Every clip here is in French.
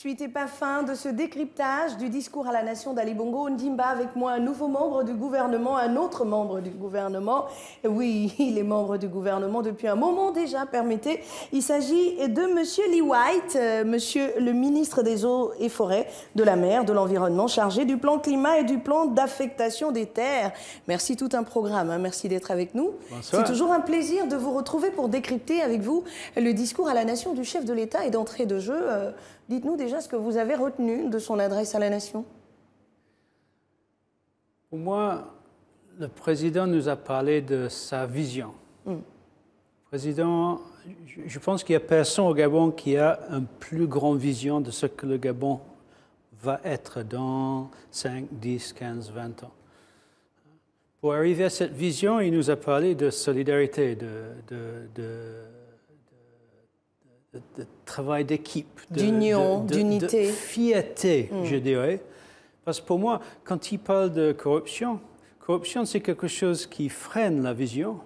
Suite et pas fin de ce décryptage du discours à la nation d'Ali Bongo Ondimba, avec moi un nouveau membre du gouvernement, un autre membre du gouvernement. Oui, il est membre du gouvernement depuis un moment déjà, permettez. Il s'agit de Monsieur Lee White, Monsieur le ministre des Eaux et Forêts, de la Mer, de l'Environnement, chargé du plan climat et du plan d'affectation des terres. Merci, tout un programme, hein. Merci d'être avec nous. C'est toujours un plaisir de vous retrouver pour décrypter avec vous le discours à la nation du chef de l'État. Et d'entrée de jeu, dites-nous déjà ce que vous avez retenu de son adresse à la nation. Pour moi, le président nous a parlé de sa vision. Le président, je pense qu'il n'y a personne au Gabon qui a une plus grande vision de ce que le Gabon va être dans 5, 10, 15, 20 ans. Pour arriver à cette vision, il nous a parlé de solidarité, de travail d'équipe, d'union, d'unité, de fierté, je dirais. Parce que pour moi, quand il parle de corruption, c'est quelque chose qui freine la vision.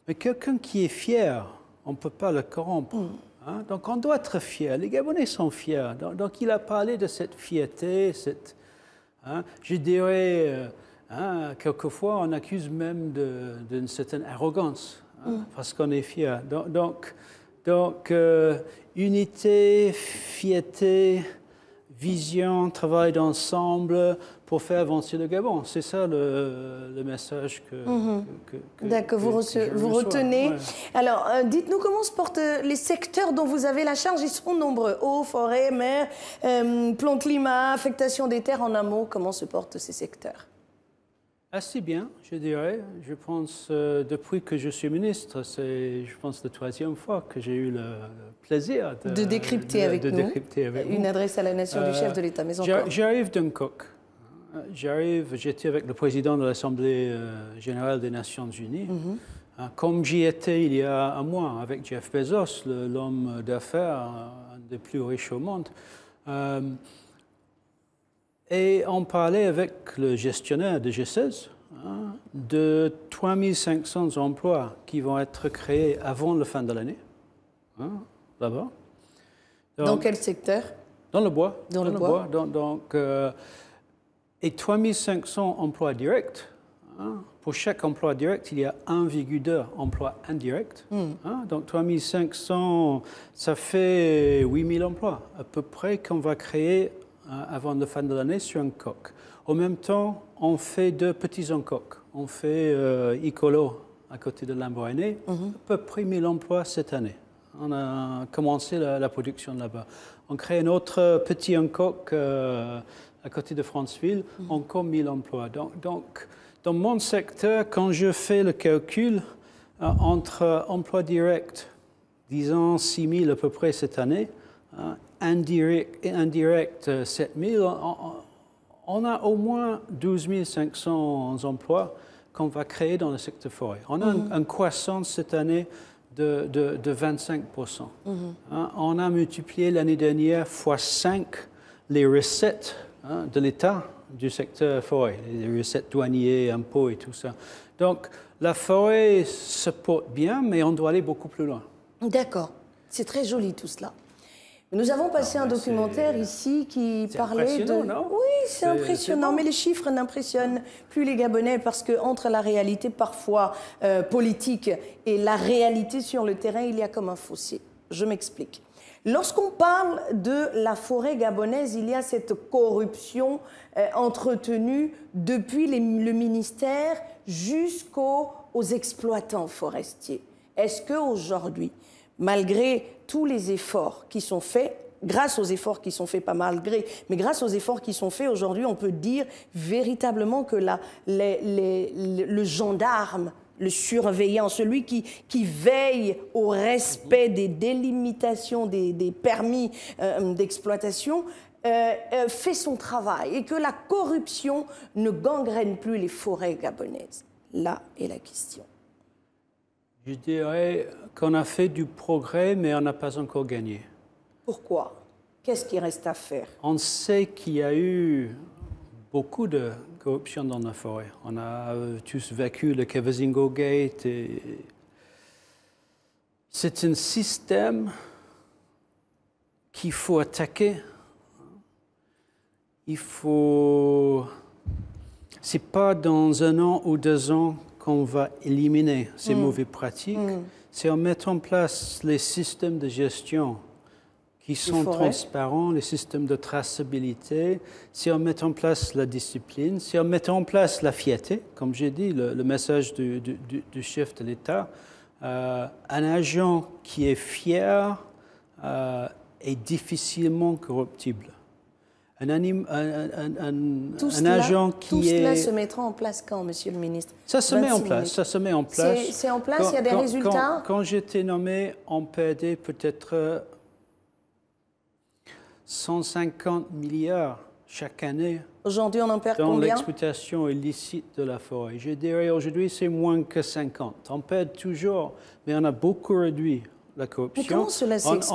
Mais quelqu'un qui est fier, on ne peut pas le corrompre. Hein? Donc on doit être fier. Les Gabonais sont fiers. Donc il a parlé de cette fierté, je dirais, quelquefois on accuse même d'une certaine arrogance, parce qu'on est fier. Donc, unité, fierté, vision, travail d'ensemble pour faire avancer le Gabon. C'est ça le message que vous retenez. Ouais. Alors, dites-nous comment se portent les secteurs dont vous avez la charge. Ils sont nombreux. Eau, forêt, mer, plan climat, affectation des terres. En un mot, comment se portent ces secteurs? Assez bien, je dirais. Je pense, depuis que je suis ministre, c'est, je pense, la troisième fois que j'ai eu le plaisir de décrypter avec nous une adresse à la nation du chef de l'État. Mais encore. J'arrive d'un coq. J'étais avec le président de l'Assemblée générale des Nations Unies. Comme j'y étais il y a un mois avec Jeff Bezos, l'homme d'affaires, un des plus riches au monde. Et on parlait avec le gestionnaire de G16 de 3500 emplois qui vont être créés avant la fin de l'année, là-bas. Dans quel secteur? Dans le bois. Dans le bois. Et 3500 emplois directs. Pour chaque emploi direct, il y a 1,2 emplois indirects. Donc 3500, ça fait 8000 emplois à peu près qu'on va créer avant la fin de l'année sur un coq. En même temps, on fait 2 petits encoques. On fait Icolo à côté de Lamborghini, à peu près 1000 emplois cette année. On a commencé la production là-bas. On crée un autre petit encoque à côté de Franceville, encore 1000 emplois. Donc, dans mon secteur, quand je fais le calcul entre emplois directs, disons 6000 à peu près cette année, indirect 7000, on a au moins 12 500 emplois qu'on va créer dans le secteur forêt. On a une croissance cette année de 25%. On a multiplié l'année dernière fois 5 les recettes de l'État du secteur forêt, les recettes douaniers, impôts et tout ça. Donc la forêt se porte bien, mais on doit aller beaucoup plus loin. D'accord, c'est très joli tout cela. Nous avons passé un documentaire ici qui parlait de... Non, oui, c'est impressionnant, mais les chiffres n'impressionnent plus les Gabonais parce que entre la réalité parfois politique et la réalité sur le terrain, il y a comme un fossé. Je m'explique. Lorsqu'on parle de la forêt gabonaise, il y a cette corruption entretenue depuis le ministère jusqu'aux exploitants forestiers. Est-ce qu'aujourd'hui, malgré tous les efforts qui sont faits, grâce aux efforts qui sont faits, pas malgré, mais grâce aux efforts qui sont faits aujourd'hui, on peut dire véritablement que le gendarme, le surveillant, celui qui veille au respect des délimitations, des permis d'exploitation, fait son travail et que la corruption ne gangrène plus les forêts gabonaises. Là est la question. Je dirais qu'on a fait du progrès, mais on n'a pas encore gagné. Pourquoi? Qu'est-ce qui reste à faire? On sait qu'il y a eu beaucoup de corruption dans la forêt. On a tous vécu le Kavizingo Gate. C'est un système qu'il faut attaquer il faut... C'est pas dans 1 an ou 2 ans qu'on va éliminer ces mauvaises pratiques. C'est en mettant en place les systèmes de gestion qui sont transparents, les systèmes de traçabilité, c'est en mettant en place la discipline, c'est en mettant en place la fierté, comme j'ai dit, le message du chef de l'État. Un agent qui est fier est difficilement corruptible. Un agent qui tout cela se mettra en place quand, Monsieur le ministre? Ça se met en place, ça se met en place. C'est en place, il y a des résultats? Quand j'étais nommé, on perdait peut-être 150 milliards chaque année. Aujourd'hui, on en perd dans combien? L'exploitation illicite de la forêt. Je dirais aujourd'hui, c'est moins que 50. On perd toujours, mais on a beaucoup réduit la corruption. Mais comment cela s'explique?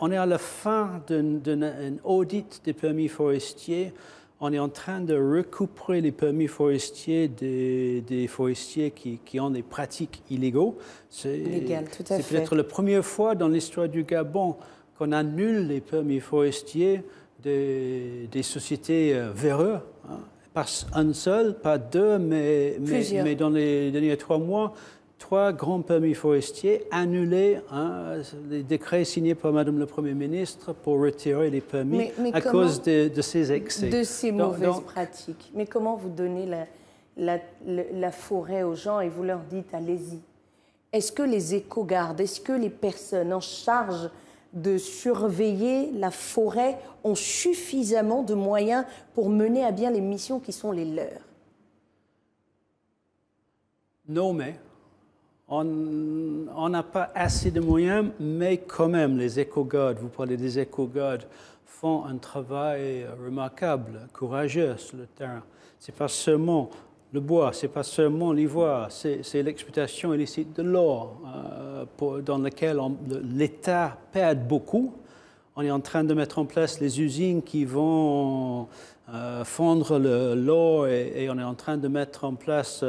On est à la fin d'un audit des permis forestiers. On est en train de récupérer les permis forestiers des forestiers qui ont des pratiques illégaux. Légal, tout à fait. C'est peut-être la première fois dans l'histoire du Gabon qu'on annule les permis forestiers des sociétés véreuses. Hein. Pas un seul, pas deux, mais dans les derniers 3 mois, 3 grands permis forestiers annulés, hein, les décrets signés par Madame le Premier ministre pour retirer les permis à cause de ces excès. De ces mauvaises pratiques. Mais comment vous donnez la forêt aux gens et vous leur dites allez-y? Est-ce que les éco-gardes, est-ce que les personnes en charge de surveiller la forêt ont suffisamment de moyens pour mener à bien les missions qui sont les leurs? Non, mais on n'a pas assez de moyens, mais quand même, les éco-gardes, vous parlez des éco-gardes, font un travail remarquable, courageux sur le terrain. Ce n'est pas seulement le bois, ce n'est pas seulement l'ivoire, c'est l'exploitation illicite de l'or dans laquelle l'État perd beaucoup. On est en train de mettre en place les usines qui vont fondre l'or et on est en train de mettre en place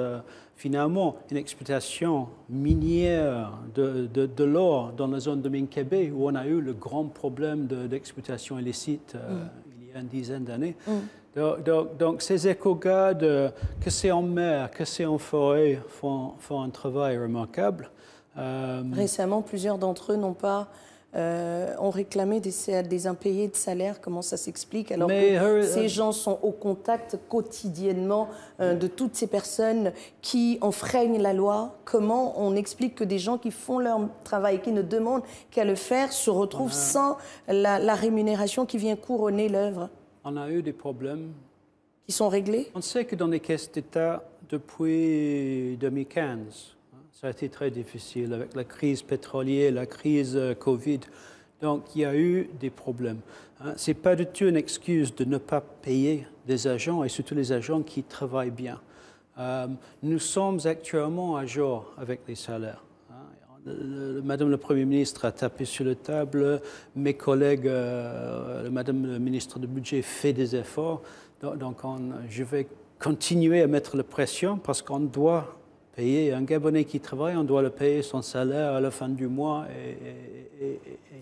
finalement une exploitation minière de l'or dans la zone de Minkébé où on a eu le grand problème d'exploitation illicite il y a une dizaine d'années. Donc ces éco-gardes, que c'est en mer, que c'est en forêt, font un travail remarquable. Récemment, plusieurs d'entre eux ont réclamé des impayés de salaire. Comment ça s'explique alors que ces gens sont au contact quotidiennement de toutes ces personnes qui enfreignent la loi? Comment on explique que des gens qui font leur travail, qui ne demandent qu'à le faire, se retrouvent sans la rémunération qui vient couronner l'œuvre? On a eu des problèmes. Qui sont réglés? On sait que dans les caisses d'État, depuis 2015, ça a été très difficile avec la crise pétrolière, la crise Covid. Donc, il y a eu des problèmes. Ce n'est pas du tout une excuse de ne pas payer des agents, et surtout les agents qui travaillent bien. Nous sommes actuellement à jour avec les salaires. Madame le Premier ministre a tapé sur la table, mes collègues, Madame le ministre du Budget fait des efforts. Donc, je vais continuer à mettre la pression parce qu'on doit payer un Gabonais qui travaille, on doit le payer son salaire à la fin du mois.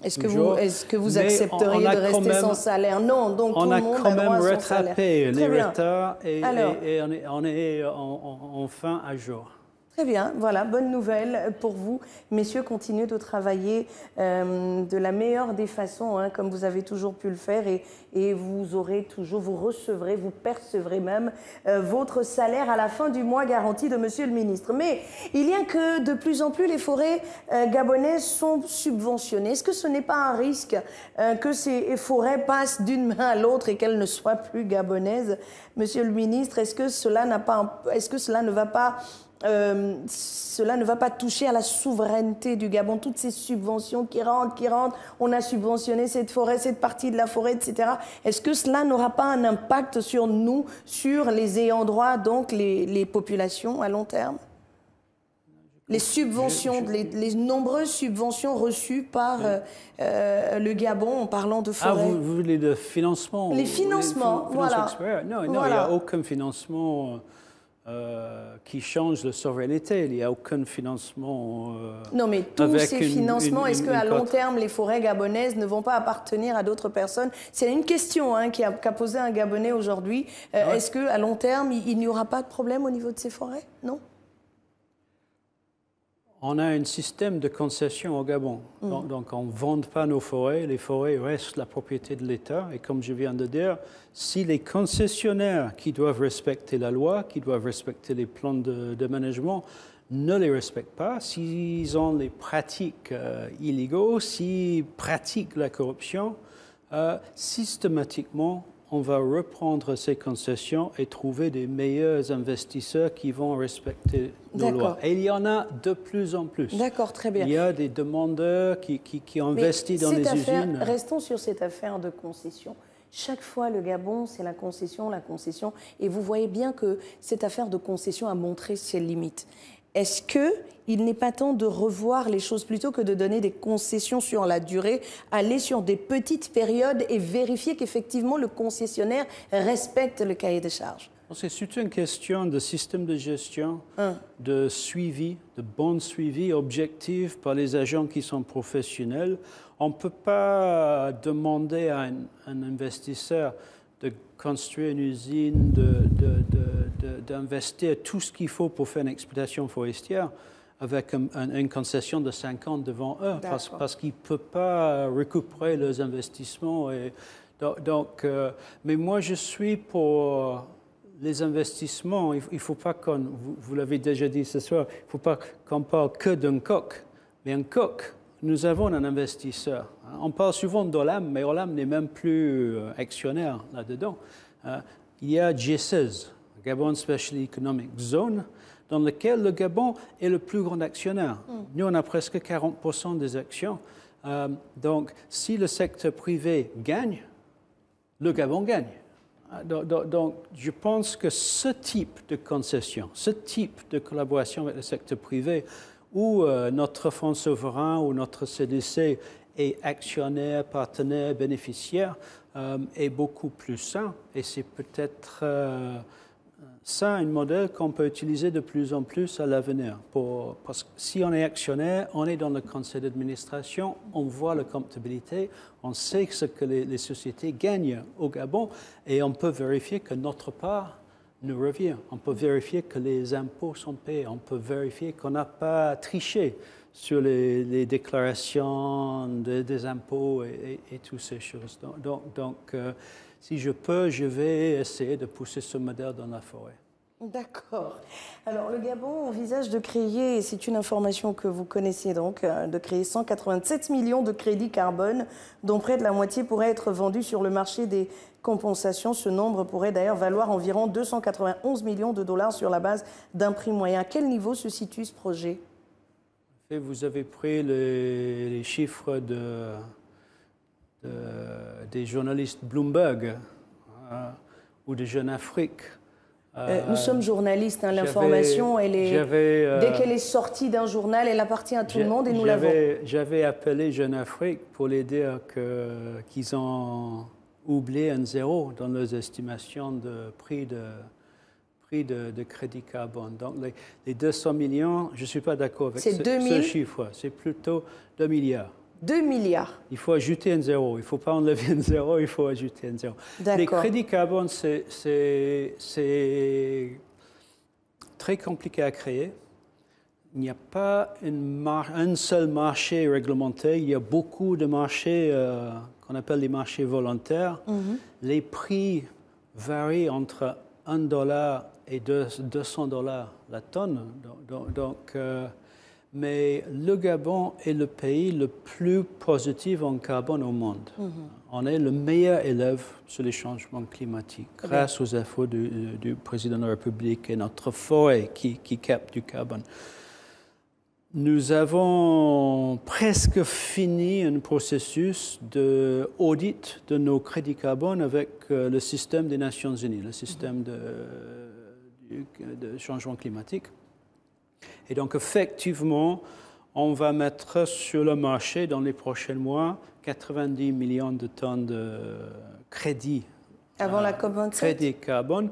Est-ce que vous accepteriez de rester sans salaire? Non, donc tout le monde a droit à son salaire. On a quand même rattrapé les retards et on est enfin à jour. Très bien, voilà, bonne nouvelle pour vous. Messieurs, continuez de travailler de la meilleure des façons, hein, comme vous avez toujours pu le faire, et vous recevrez, vous percevrez même votre salaire à la fin du mois garanti de Monsieur le ministre. Mais il y a que de plus en plus les forêts gabonaises sont subventionnées. Est-ce que ce n'est pas un risque que ces forêts passent d'une main à l'autre et qu'elles ne soient plus gabonaises? Monsieur le ministre, est-ce que cela ne va pas toucher à la souveraineté du Gabon? Toutes ces subventions qui rentrent, on a subventionné cette forêt, cette partie de la forêt, etc. Est-ce que cela n'aura pas un impact sur nous, sur les ayants droit, donc les populations à long terme? Les subventions, les nombreuses subventions reçues par le Gabon en parlant de forêt. Ah, vous voulez le financement? Les financements, voilà. Non, il n'y a aucun financement qui change la souveraineté. Il n'y a aucun financement. Non, mais tous ces financements, est-ce qu'à long cote. terme, les forêts gabonaises ne vont pas appartenir à d'autres personnes? C'est une question qu'a posée un Gabonais aujourd'hui. Ouais. Est-ce qu'à long terme, il n'y aura pas de problème au niveau de ces forêts? Non? On a un système de concession au Gabon. Donc on ne vend pas nos forêts. Les forêts restent la propriété de l'État. Et comme je viens de dire, si les concessionnaires qui doivent respecter la loi, qui doivent respecter les plans de management, ne les respectent pas, s'ils ont les pratiques illégaux, s'ils pratiquent la corruption, systématiquement, on va reprendre ces concessions et trouver des meilleurs investisseurs qui vont respecter nos lois. Et il y en a de plus en plus. D'accord, très bien. Il y a des demandeurs qui investissent dans les usines. Restons sur cette affaire de concession. Chaque fois, le Gabon, c'est la concession. Et vous voyez bien que cette affaire de concession a montré ses limites. Est-ce qu'il n'est pas temps de revoir les choses plutôt que de donner des concessions sur la durée, aller sur des petites périodes et vérifier qu'effectivement le concessionnaire respecte le cahier des charges? C'est une question de système de gestion, de suivi, de bon suivi objectif par les agents qui sont professionnels. On ne peut pas demander à un investisseur de construire une usine, d'investir tout ce qu'il faut pour faire une exploitation forestière avec une concession de 5 ans devant eux, parce qu'ils ne peuvent pas récupérer leurs investissements. Mais moi, je suis pour les investissements. Il ne faut pas vous l'avez déjà dit ce soir, il ne faut pas qu'on parle que d'un coq, mais un coq. Nous avons un investisseur. On parle souvent d'Olam, mais Olam n'est même plus actionnaire là-dedans. Il y a G16, Gabon Special Economic Zone, dans lequel le Gabon est le plus grand actionnaire. Nous, on a presque 40% des actions. Donc, si le secteur privé gagne, le Gabon gagne. Donc, je pense que ce type de concession, ce type de collaboration avec le secteur privé, où notre fonds souverain ou notre CDC est actionnaire, partenaire, bénéficiaire, est beaucoup plus sain. Et c'est peut-être ça un modèle qu'on peut utiliser de plus en plus à l'avenir. Parce que si on est actionnaire, on est dans le conseil d'administration, on voit la comptabilité, on sait ce que les sociétés gagnent au Gabon et on peut vérifier que notre part nous revient. On peut vérifier que les impôts sont payés. On peut vérifier qu'on n'a pas triché sur les déclarations des impôts et toutes ces choses. Donc si je peux, je vais essayer de pousser ce modèle dans la forêt. D'accord. Alors, le Gabon envisage de créer, et c'est une information que vous connaissez donc, de créer 187 millions de crédits carbone, dont près de la moitié pourrait être vendu sur le marché des compensations. Ce nombre pourrait d'ailleurs valoir environ 291 millions de dollars sur la base d'un prix moyen. À quel niveau se situe ce projet? Et vous avez pris les chiffres des journalistes Bloomberg ou de Jeune Afrique. Nous sommes journalistes, l'information, dès qu'elle est sortie d'un journal, elle appartient à tout le monde et nous l'avons. J'avais appelé Jeune Afrique pour les dire qu'ils ont oublié un zéro dans leurs estimations de prix de crédit carbone. Donc les 200 millions, je ne suis pas d'accord avec ce chiffre, c'est plutôt 2 milliards. 2 milliards. Il faut ajouter un zéro. Il ne faut pas enlever un zéro, il faut ajouter un zéro. Les crédits carbone, c'est très compliqué à créer. Il n'y a pas un seul marché réglementé. Il y a beaucoup de marchés qu'on appelle les marchés volontaires. Les prix varient entre $1 et $200 la tonne. Mais le Gabon est le pays le plus positif en carbone au monde. On est le meilleur élève sur les changements climatiques grâce aux efforts du président de la République et notre forêt qui capte du carbone. Nous avons presque fini un processus d'audit de nos crédits carbone avec le système des Nations Unies, le système de changement climatique. Et donc, effectivement, on va mettre sur le marché dans les prochains mois 90 millions de tonnes de crédits. Avant la COP27 ? Crédits carbone.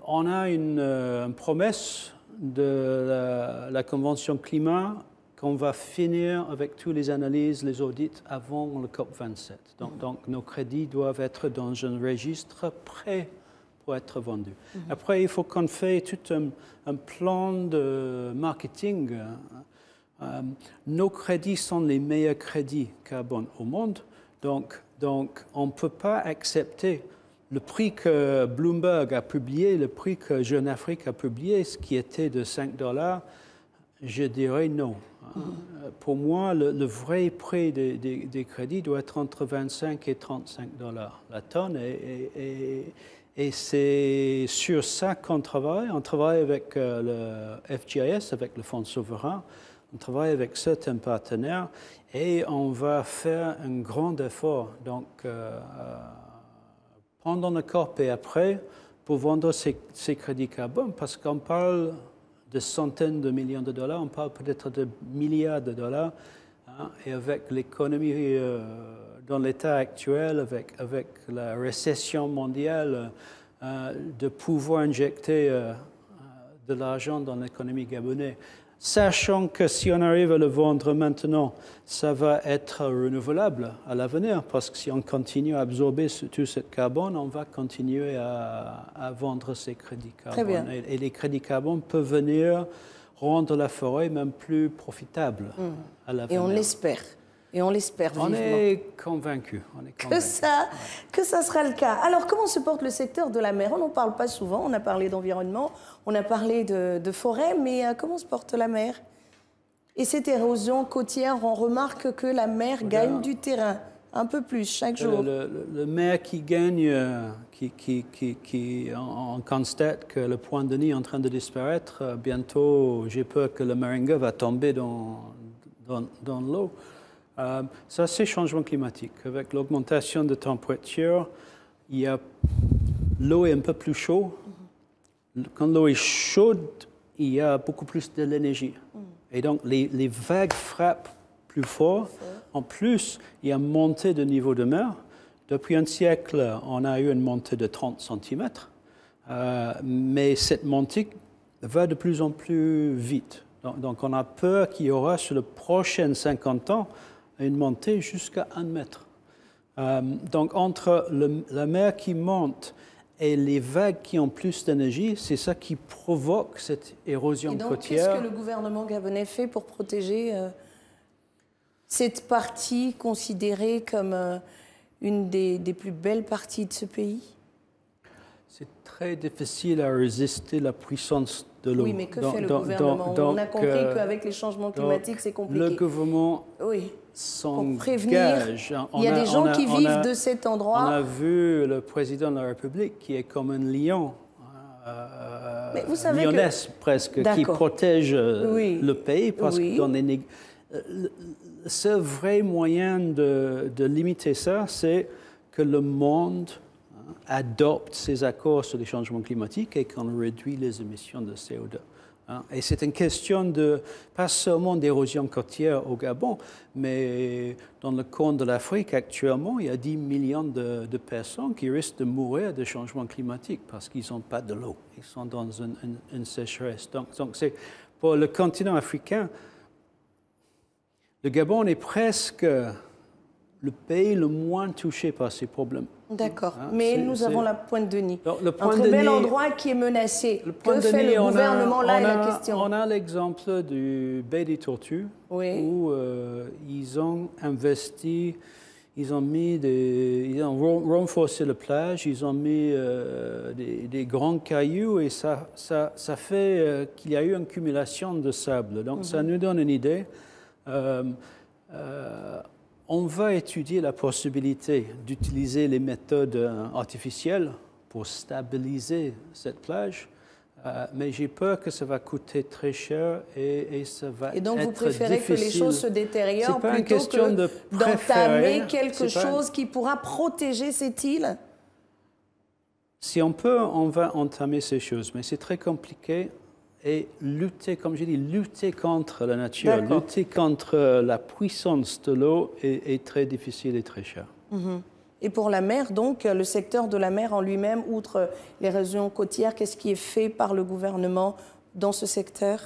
On a une promesse de la Convention climat qu'on va finir avec toutes les analyses, les audits avant le COP27. Donc nos crédits doivent être dans un registre prêt pour être vendus. Après, il faut qu'on fasse tout un plan de marketing. Nos crédits sont les meilleurs crédits carbone au monde. Donc on ne peut pas accepter le prix que Bloomberg a publié, le prix que Jeune Afrique a publié, ce qui était de $5, je dirais non. Pour moi, le vrai prix des crédits doit être entre 25 et 35 $ la tonne. Et c'est sur ça qu'on travaille. On travaille avec le FGIS, avec le Fonds souverain. On travaille avec certains partenaires et on va faire un grand effort. Donc, pendant le COP et après, pour vendre ces crédits carbone, parce qu'on parle de centaines de millions de dollars, on parle peut-être de milliards de dollars, hein, et avec l'économie dans l'état actuel, avec la récession mondiale, de pouvoir injecter de l'argent dans l'économie gabonaise. Sachant que si on arrive à le vendre maintenant, ça va être renouvelable à l'avenir, parce que si on continue à absorber tout ce carbone, on va continuer à vendre ces crédits carbone. Très bien. Et les crédits carbone peuvent venir rendre la forêt même plus profitable à l'avenir. Et on l'espère. Et on l'espère vivement. On est convaincus. Que ça sera le cas. Alors, comment se porte le secteur de la mer? On n'en parle pas souvent. On a parlé d'environnement, on a parlé de forêt, mais comment se porte la mer? Et cette érosion côtière, on remarque que la mer gagne du terrain, un peu plus chaque jour. Le maire qui gagne, on constate que le point de Denis est en train de disparaître. Bientôt, j'ai peur que le Maringa va tomber dans l'eau. Ça, c'est le changement climatique. Avec l'augmentation de température, l'eau est un peu plus chaude. Quand l'eau est chaude, il y a beaucoup plus de l'énergie. Et donc, les vagues frappent plus fort. En plus, il y a une montée de niveau de mer. Depuis un siècle, on a eu une montée de 30 cm. Mais cette montée va de plus en plus vite. Donc on a peur qu'il y aura sur les prochains 50 ans une montée jusqu'à 1 mètre. Donc entre la mer qui monte et les vagues qui ont plus d'énergie, c'est ça qui provoque cette érosion côtière. Qu'est-ce que le gouvernement gabonais fait pour protéger cette partie considérée comme une des plus belles parties de ce pays? C'est très difficile à résister la puissance de l'eau. Oui, mais que fait le gouvernement? On a compris qu'avec les changements climatiques, c'est compliqué. Le gouvernement s'engage. Il y a des gens qui vivent de cet endroit. On a vu le président de la République qui est comme un lion, lyonnaise presque, qui protège le pays. Parce que dans les le seul vrai moyen de limiter ça, c'est que le monde adopte ces accords sur les changements climatiques et qu'on réduit les émissions de CO2. Et c'est une question pas seulement d'érosion côtière au Gabon, mais dans le corne de l'Afrique actuellement, il y a 10 millions de personnes qui risquent de mourir de changement climatique parce qu'ils n'ont pas de l'eau. Ils sont dans une sécheresse. Donc c'est pour le continent africain, le Gabon est presque le pays le moins touché par ces problèmes. D'accord, mais nous avons la Pointe de Nid, un très bel endroit qui est menacé. Que fait le gouvernement là est la question. On a l'exemple du baie des Tortues, où ils ont investi, ils ont renforcé la plage, ils ont mis des grands cailloux et ça fait qu'il y a eu une accumulation de sable. Donc ça nous donne une idée. On va étudier la possibilité d'utiliser les méthodes artificielles pour stabiliser cette plage, mais j'ai peur que ça va coûter très cher et ça va être difficile. Et donc vous préférez que les choses se détériorent plutôt que d'entamer quelque chose qui pourra protéger cette île? Si on peut, on va entamer ces choses, mais c'est très compliqué. Et lutter, comme j'ai dit, lutter contre la nature, lutter contre la puissance de l'eau est très difficile et très cher. Et pour la mer, donc, le secteur de la mer en lui-même, outre les régions côtières, qu'est-ce qui est fait par le gouvernement dans ce secteur?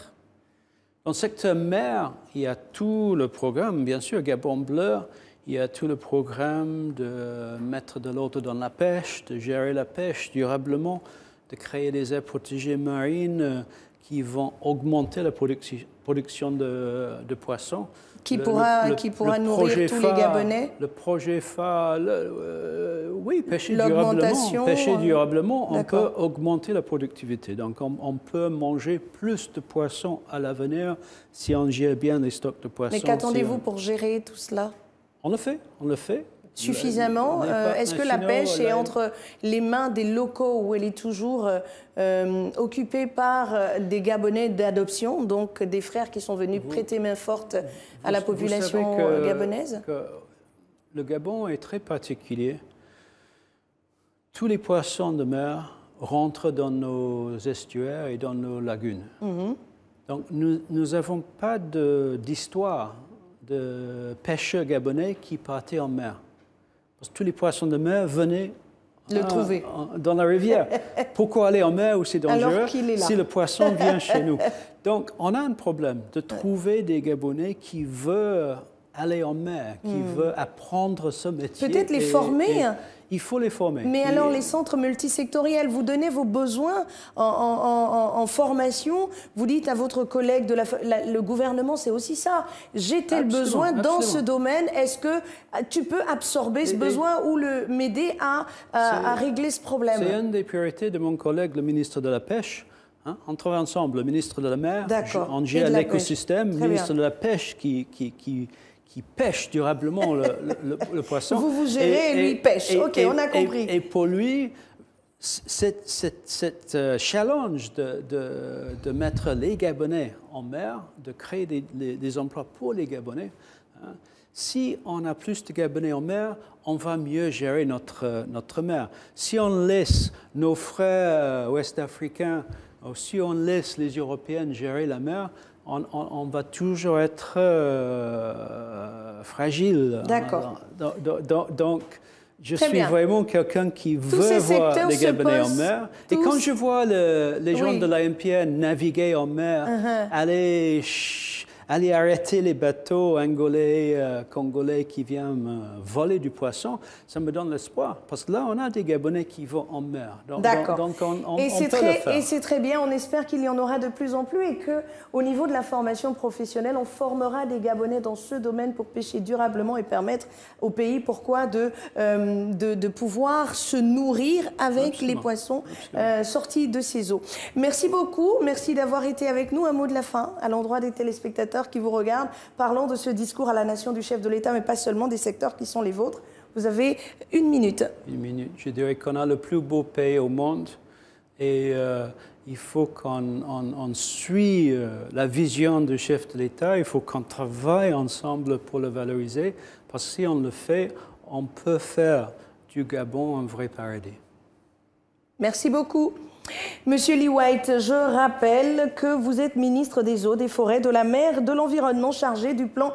Dans le secteur mer, il y a tout le programme, bien sûr, Gabon Bleu, il y a tout le programme de mettre de l'ordre dans la pêche, de gérer la pêche durablement, de créer des aires protégées marines qui vont augmenter la production de poissons. Qui pourra nourrir tous les Gabonais? Le projet phare, oui, pêcher durablement. Pêcher durablement, on peut augmenter la productivité. Donc, on peut manger plus de poissons à l'avenir si on gère bien les stocks de poissons. Mais qu'attendez-vous pour gérer tout cela? On le fait. Suffisamment? Est-ce que la pêche est entre les mains des locaux où elle est toujours occupée par des Gabonais d'adoption, donc des frères qui sont venus prêter main forte à la population gabonaise? Le Gabon est très particulier. Tous les poissons de mer rentrent dans nos estuaires et dans nos lagunes. Donc nous n'avons pas d'histoire de pêcheurs gabonais qui partaient en mer. Parce que tous les poissons de mer venaient trouver dans la rivière. Pourquoi aller en mer où c'est dangereux alors qu'il est là, si le poisson vient chez nous? Donc, on a un problème de trouver des Gabonais qui veulent aller en mer, qui veulent apprendre ce métier. Peut-être les former. Il faut les former. Mais alors, les centres multisectoriels, vous donnez vos besoins en formation. Vous dites à votre collègue le gouvernement, c'est aussi ça. J'ai tel besoin dans ce domaine. Est-ce que tu peux absorber ce besoin ou m'aider à régler ce problème? C'est une des priorités de mon collègue, le ministre de la Pêche. On travaille ensemble, le ministre de la Mer, on gère l'écosystème, le ministre de la Pêche qui pêche durablement le poisson. Vous gérez et lui il pêche. OK, on a compris. Et pour lui, cette challenge de mettre les Gabonais en mer, de créer des emplois pour les Gabonais, si on a plus de Gabonais en mer, on va mieux gérer notre mer. Si on laisse nos frères ouest-africains, ou si on laisse les Européens gérer la mer, on va toujours être fragile. D'accord. Donc, je suis vraiment quelqu'un qui veut voir les Gabonais en mer. Et quand je vois les gens de l'AMPN naviguer en mer, aller arrêter les bateaux angolais, congolais qui viennent voler du poisson, ça me donne l'espoir. Parce que là, on a des Gabonais qui vont en mer. D'accord. Donc on peut le faire. Et c'est très bien. On espère qu'il y en aura de plus en plus et qu'au niveau de la formation professionnelle, on formera des Gabonais dans ce domaine pour pêcher durablement et permettre au pays, de pouvoir se nourrir avec les poissons sortis de ces eaux. Merci beaucoup. Merci d'avoir été avec nous. Un mot de la fin à l'endroit des téléspectateurs qui vous regardent, parlant de ce discours à la nation du chef de l'État, mais pas seulement des secteurs qui sont les vôtres. Vous avez 1 minute. 1 minute. Je dirais qu'on a le plus beau pays au monde et il faut qu'on suit la vision du chef de l'État. Il faut qu'on travaille ensemble pour le valoriser parce que si on le fait, on peut faire du Gabon un vrai paradis. Merci beaucoup. Monsieur Lee White, je rappelle que vous êtes ministre des Eaux, des Forêts, de la Mer, de l'Environnement, chargé du plan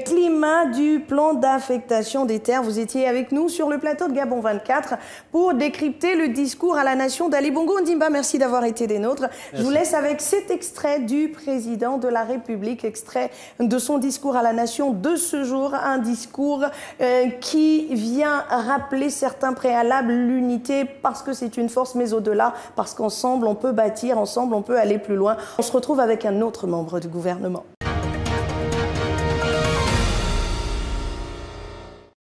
climat, du plan d'affectation des terres. Vous étiez avec nous sur le plateau de Gabon 24 pour décrypter le discours à la nation d'Ali Bongo Ondimba. Merci d'avoir été des nôtres. Merci. Je vous laisse avec cet extrait du président de la République, extrait de son discours à la nation de ce jour, un discours qui vient rappeler certains préalables, l'unité parce que c'est une force, mais au-delà parce qu'ensemble on peut bâtir, ensemble on peut aller plus loin. On se retrouve avec un autre membre du gouvernement.